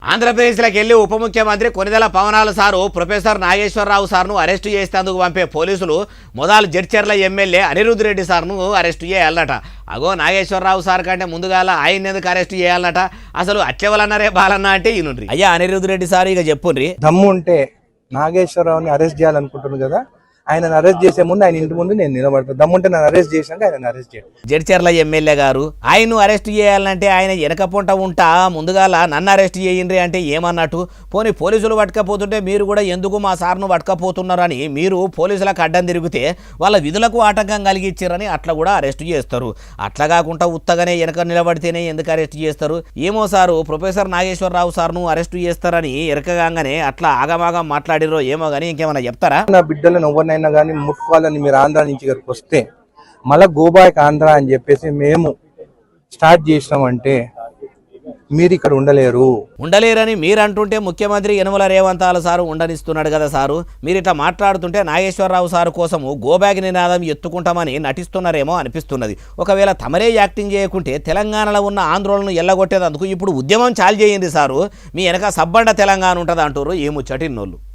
ఆంధ్రప్రదేశ్లోకి వెళ్లి ఉప ముఖ్యమంత్రి కొనిదెల పవనాల సారు ప్రొఫెసర్ నాగేశ్వరరావు సార్ను అరెస్టు చేసేందుకు పంపే పోలీసులు మొదలు జడ్చర్ల ఎమ్మెల్యే అనిరుద్ధ్ రెడ్డి సార్ను అరెస్టు చేయాలన్నట. అగో నాగేశ్వరరావు సార్ కంటే ముందుగాల ఆయన ఎందుకు అరెస్టు చేయాలన్నట? అసలు అచ్చెవలన్నారే బాలన్న అంటే ఈయనుండ్రి. అయ్యా అనిరుద్ధ్ రెడ్డి సార్ ఇక చెప్పుండ్రి. దమ్ము ఉంటే నాగేశ్వరరావుని అరెస్ట్ చేయాలనుకుంటున్నాను కదా, ఆయనను అరెస్ట్ చేసే ముందు ఆయన ఇంటి ముందు నేను నిలబడతాను. దమ్ముంటే నన్ను అరెస్ట్ చేసినాక ఆయన అరెస్ట్ చేయండి. జడ్చర్ల ఎమ్మెల్యే గారు ఆయన్ను అరెస్ట్ చేయాలంటే ఆయన వెనక పొంట ఉంటా ముందుగాల నన్ను అరెస్ట్ చేయండి అంటే ఏమన్నట్టు? పోనీ పోలీసులు పట్టుకపోతుంటే మీరు కూడా ఎందుకు మా సార్ను పట్టుకపోతున్నారని మీరు పోలీసులకు అడ్డం తిరిగితే వాళ్ళ విధులకు ఆటంకం కలిగించారని అట్లా కూడా అరెస్ట్ చేస్తారు. అట్లా కాకుండా ఉత్తగానే వెనక నిలబడితేనే ఎందుకు అరెస్ట్ చేస్తారు? ఏమో సారు ప్రొఫెసర్ నాగేశ్వరరావు సార్ను అరెస్ట్ చేస్తారని ఎరకగానే అట్లా ఆగమాగం మాట్లాడిరో ఏమో కానీ ఇంకేమైనా చెప్తారా? నా బిడ్డలను ఎవరినైనా కానీ ముట్టుకోవాలని మీరు ఆంధ్ర నుంచి ఇక్కడికి వస్తే మళ్ళా గోబాయ్ ఆంధ్ర అని చెప్పేసి మేము స్టార్ట్ చేసినామంటే మీరు ఇక్కడ ఉండలేరని మీరు అంటుంటే ముఖ్యమంత్రి యనమల రేవంత్ సారు ఉండనిస్తున్నాడు కదా సారు. మీరు ఇట్లా మాట్లాడుతుంటే నాగేశ్వరరావు సారు కోసము గోబ్యాగ్ నినాదం ఎత్తుకుంటామని నటిస్తున్నారేమో అనిపిస్తున్నది. ఒకవేళ తమరే యాక్టింగ్ చేయకుంటే తెలంగాణలో ఉన్న ఆందోళనను ఎల్లగొట్టేందుకు ఇప్పుడు ఉద్యమం చాలు చేయండి సారు. మీ వెనక సబ్బండ తెలంగాణ ఉంటుంది అంటారు ఈ ముచ్చటిన్నోళ్ళు.